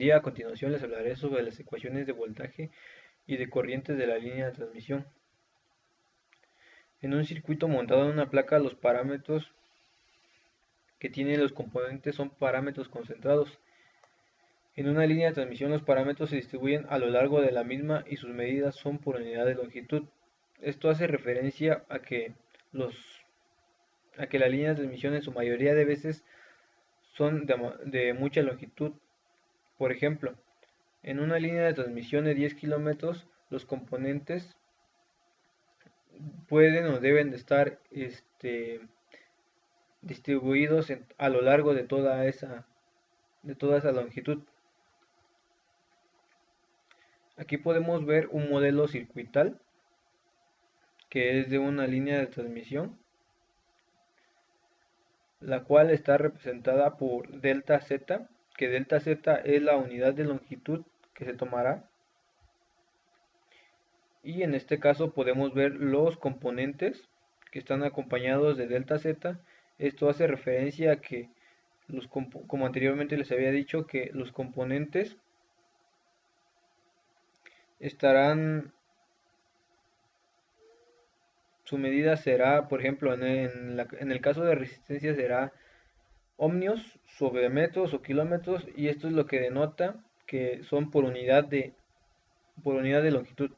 Y a continuación les hablaré sobre las ecuaciones de voltaje y de corrientes de la línea de transmisión. En un circuito montado en una placa, los parámetros que tienen los componentes son parámetros concentrados. En una línea de transmisión los parámetros se distribuyen a lo largo de la misma y sus medidas son por unidad de longitud. Esto hace referencia los, a que la línea de transmisión en su mayoría de veces son de mucha longitud. Por ejemplo, en una línea de transmisión de 10 kilómetros, los componentes pueden o deben de estar distribuidos a lo largo de toda esa longitud. Aquí podemos ver un modelo circuital que es de una línea de transmisión, la cual está representada por delta z, que delta z es la unidad de longitud que se tomará. Y en este caso podemos ver los componentes que están acompañados de delta z. Esto hace referencia a que como anteriormente les había dicho, que los componentes estarán, su medida será, por ejemplo, en el caso de resistencia será ohmios sobre metros o kilómetros, y esto es lo que denota que son por unidad de longitud.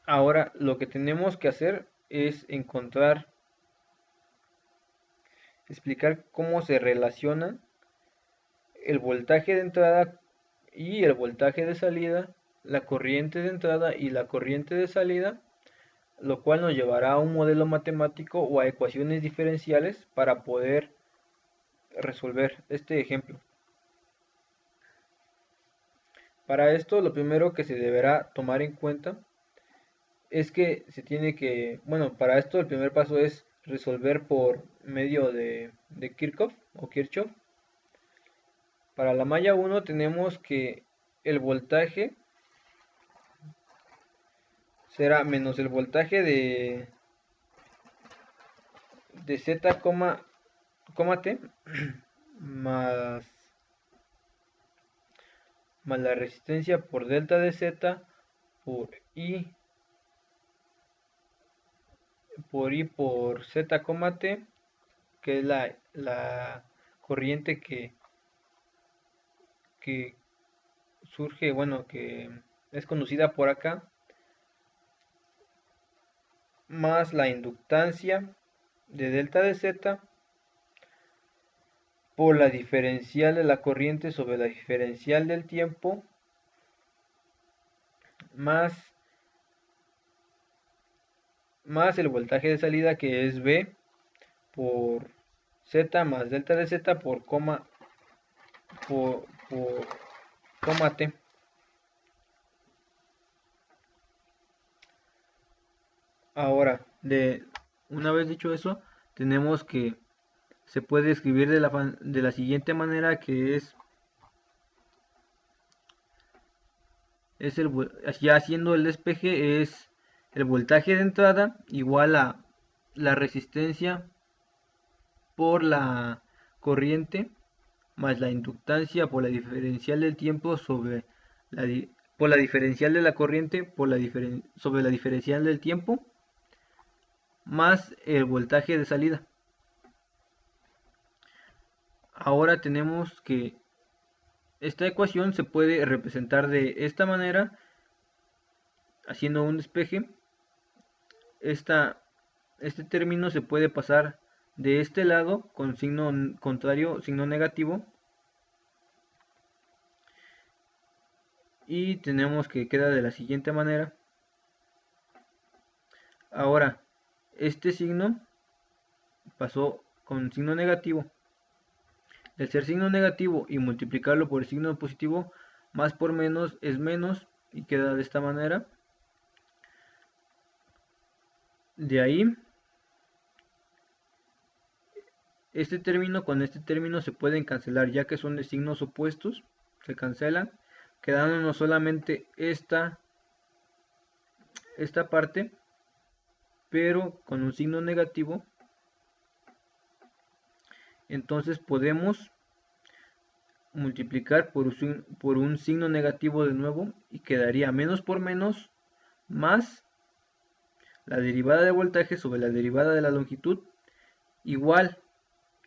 Ahora lo que tenemos que hacer es explicar cómo se relaciona el voltaje de entrada y el voltaje de salida, la corriente de entrada y la corriente de salida, lo cual nos llevará a un modelo matemático o a ecuaciones diferenciales para poder resolver este ejemplo. Para esto, lo primero que se deberá tomar en cuenta es que bueno, para esto el primer paso es resolver por medio de Kirchhoff o Kirchhoff. Para la malla 1 tenemos que el voltaje será menos el voltaje de z, t más, más la resistencia por delta de z por i por z, t, que es la corriente que surge, bueno, que es conducida por acá, más la inductancia de delta de z por la diferencial de la corriente sobre la diferencial del tiempo, más, más el voltaje de salida, que es V por Z más delta de Z por coma T. Ahora, una vez dicho eso, tenemos que se puede escribir de la siguiente manera, que es ya haciendo el despeje, es el voltaje de entrada igual a la resistencia por la corriente más la inductancia por la diferencial del tiempo por la diferencial de la corriente sobre la diferencial del tiempo más el voltaje de salida. Ahora tenemos que esta ecuación se puede representar de esta manera, haciendo un despeje. Este término se puede pasar de este lado con signo contrario, signo negativo, y tenemos que queda de la siguiente manera. Ahora, este signo pasó con signo negativo. El ser signo negativo y multiplicarlo por el signo positivo, más por menos es menos, y queda de esta manera. De ahí, este término con este término se pueden cancelar, ya que son de signos opuestos, se cancelan, quedándonos solamente esta parte, pero con un signo negativo, entonces podemos multiplicar por un signo negativo de nuevo y quedaría menos por menos más la derivada de voltaje sobre la derivada de la longitud igual.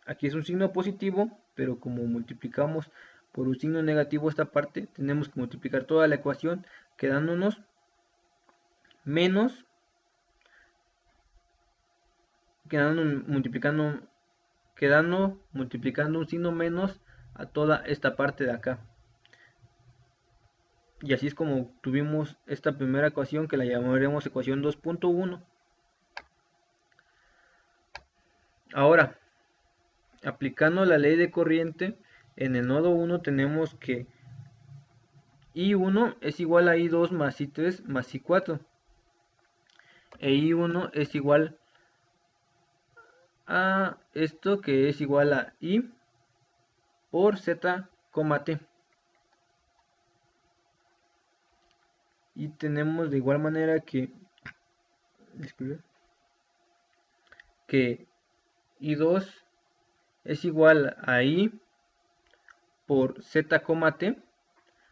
Aquí es un signo positivo, pero como multiplicamos por un signo negativo esta parte, tenemos que multiplicar toda la ecuación, quedándonos menos, multiplicando un signo menos a toda esta parte de acá. Y así es como tuvimos esta primera ecuación, que la llamaremos ecuación 2.1. Ahora, aplicando la ley de corriente, en el nodo 1 tenemos que I1 es igual a I2 más I3 más I4. E I1 es igual a esto, que es igual a I por Z, T. Y tenemos de igual manera que I2 es igual a I por Z, T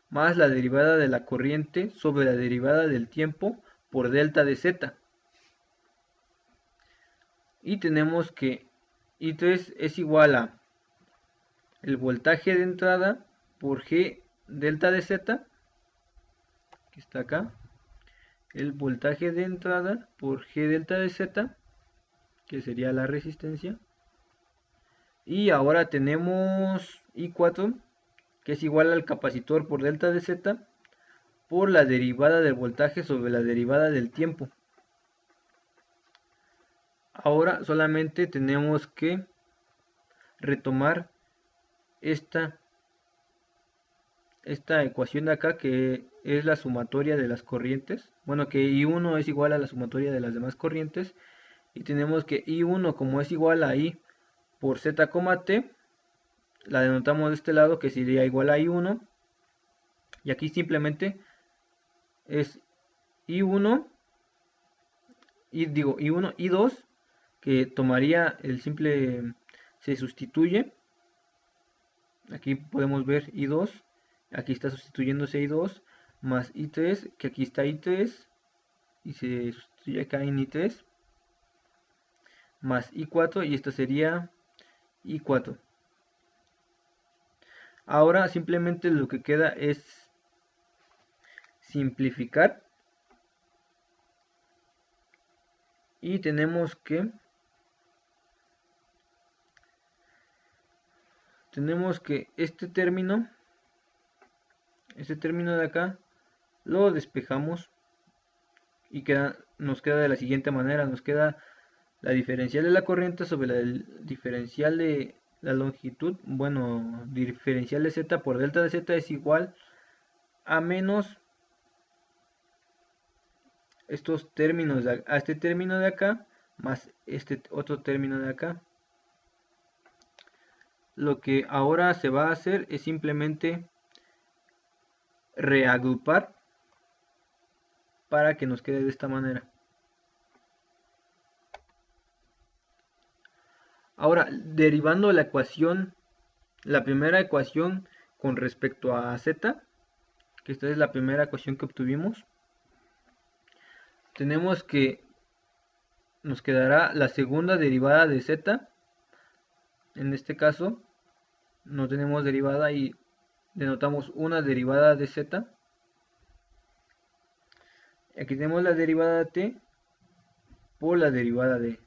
más la derivada de la corriente sobre la derivada del tiempo por delta de Z. Y tenemos que I3 es igual a el voltaje de entrada por G delta de Z, que está acá, el voltaje de entrada por G delta de Z, que sería la resistencia. Y ahora tenemos I4, que es igual al capacitor por delta de Z por la derivada del voltaje sobre la derivada del tiempo. Ahora solamente tenemos que retomar esta ecuación de acá, que es la sumatoria de las corrientes. Bueno, que I1 es igual a la sumatoria de las demás corrientes. Y tenemos que I1, como es igual a I por Z, T, la denotamos de este lado, que sería igual a I1. Y aquí simplemente es I1, I1, I2, que tomaría el simple, se sustituye. Aquí podemos ver I2, aquí está sustituyéndose I2, más I3, que aquí está I3, y se sustituye acá en I3, más I4, y esto sería I4. Ahora simplemente lo que queda es simplificar, y tenemos que este término de acá lo despejamos y nos queda de la siguiente manera. Nos queda la diferencial de la corriente sobre la diferencial de la longitud. Bueno, diferencial de Z por delta de Z es igual a menos estos términos a este término de acá más este otro término de acá. Lo que ahora se va a hacer es simplemente reagrupar para que nos quede de esta manera. Ahora, derivando la ecuación, la primera ecuación con respecto a Z, que esta es la primera ecuación que obtuvimos, tenemos que nos quedará la segunda derivada de Z. En este caso no tenemos derivada y denotamos una derivada de Z. Aquí tenemos la derivada de T por la derivada de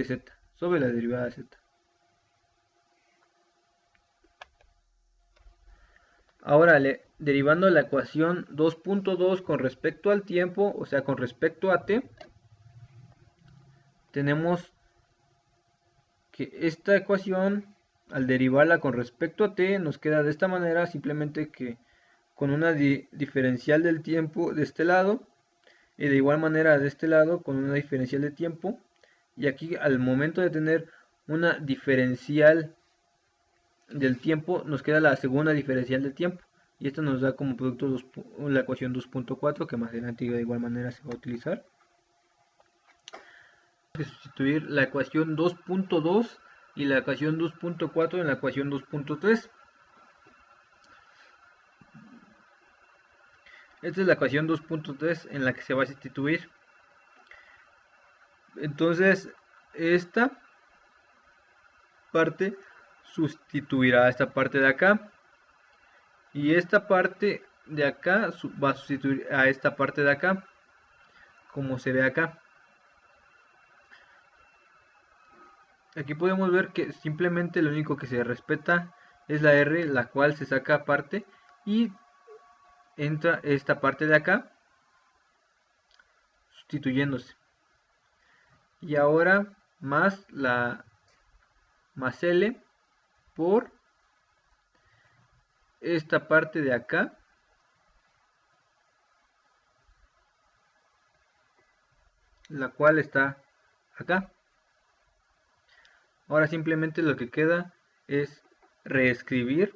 Z, sobre la derivada de Z. Ahora, derivando la ecuación 2.2 con respecto al tiempo, o sea, con respecto a T, tenemos que esta ecuación, al derivarla con respecto a T, nos queda de esta manera, simplemente que con una diferencial del tiempo de este lado, y de igual manera de este lado con una diferencial de tiempo. Y aquí, al momento de tener una diferencial del tiempo, nos queda la segunda diferencial de tiempo, y esto nos da como producto la ecuación 2.4, que más adelante de igual manera se va a utilizar. Sustituir la ecuación 2.2 y la ecuación 2.4 en la ecuación 2.3. Esta es la ecuación 2.3 en la que se va a sustituir. Entonces, esta parte sustituirá a esta parte de acá. Y esta parte de acá va a sustituir a esta parte de acá, como se ve acá. Aquí podemos ver que simplemente lo único que se respeta es la R, la cual se saca aparte y entra esta parte de acá sustituyéndose. Y ahora más L por esta parte de acá, la cual está acá. Ahora simplemente lo que queda es reescribir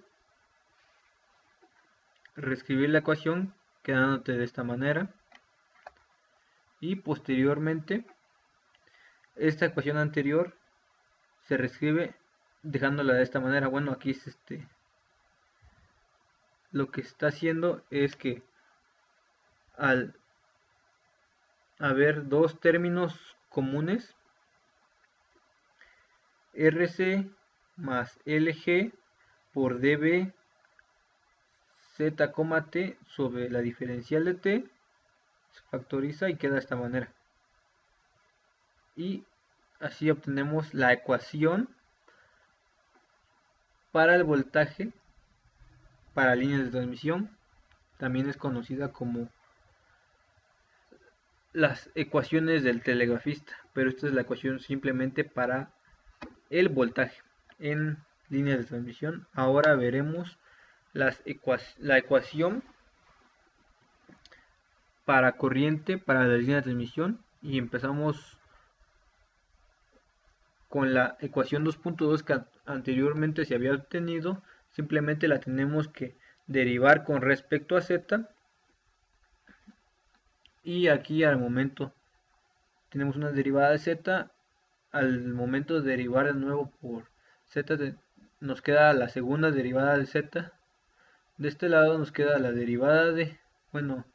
la ecuación quedándote de esta manera, y posteriormente esta ecuación anterior se reescribe dejándola de esta manera. Bueno, aquí es lo que está haciendo es que al haber dos términos comunes, RC más LG por dB z, t sobre la diferencial de t se factoriza y queda de esta manera. Y así obtenemos la ecuación para el voltaje para líneas de transmisión. También es conocida como las ecuaciones del telegrafista, pero esta es la ecuación simplemente para el voltaje en líneas de transmisión. Ahora veremos la ecuación para corriente para la línea de transmisión, y empezamos con la ecuación 2.2 que anteriormente se había obtenido. Simplemente la tenemos que derivar con respecto a z, y aquí al momento tenemos una derivada de z. Al momento de derivar de nuevo por z nos queda la segunda derivada de z. De este lado nos queda la derivada de, bueno,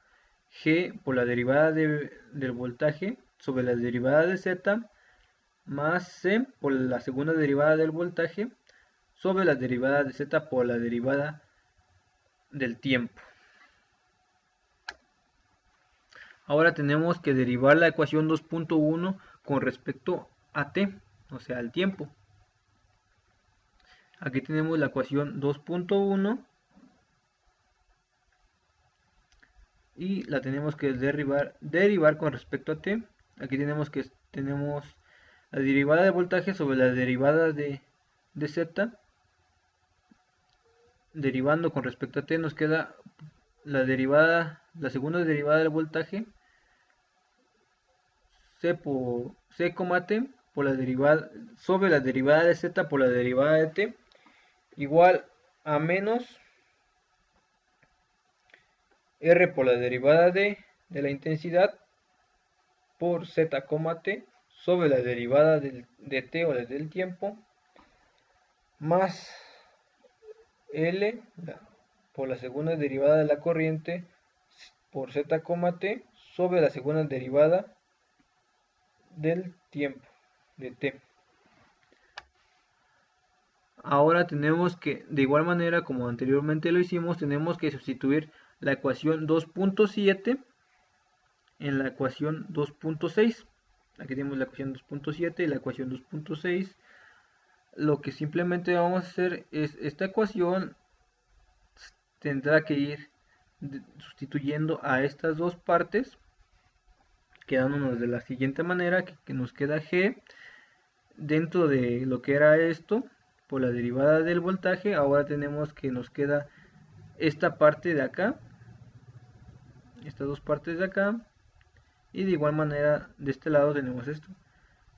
G por la derivada del voltaje sobre la derivada de z, más C por la segunda derivada del voltaje sobre la derivada de z por la derivada del tiempo. Ahora tenemos que derivar la ecuación 2.1 con respecto a t, o sea, al tiempo. Aquí tenemos la ecuación 2.1 y la tenemos que derivar con respecto a t. Aquí tenemos la derivada de voltaje sobre la derivada de z. Derivando con respecto a t nos queda la segunda derivada del voltaje c por c, t por la derivada sobre la derivada de z por la derivada de t, igual a menos r por la derivada de la intensidad por z, t sobre la derivada de t o del tiempo, más L por la segunda derivada de la corriente por z, t sobre la segunda derivada del tiempo de t. Ahora tenemos que, de igual manera como anteriormente lo hicimos, tenemos que sustituir la ecuación 2.7 en la ecuación 2.6. Aquí tenemos la ecuación 2.7 y la ecuación 2.6. Lo que simplemente vamos a hacer es esta ecuación tendrá que ir sustituyendo a estas dos partes, quedándonos de la siguiente manera, que nos queda G dentro de lo que era esto por la derivada del voltaje. Ahora tenemos que nos queda esta parte de acá, estas dos partes de acá, y de igual manera de este lado tenemos esto,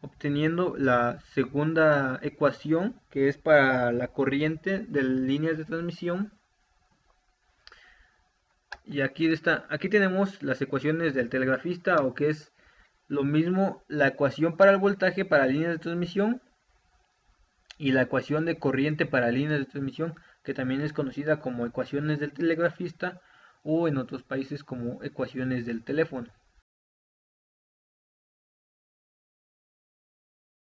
obteniendo la segunda ecuación, que es para la corriente de líneas de transmisión. Y aquí tenemos las ecuaciones del telegrafista, o que es lo mismo la ecuación para el voltaje para líneas de transmisión, y la ecuación de corriente para líneas de transmisión, que también es conocida como ecuaciones del telegrafista o en otros países como ecuaciones del teléfono.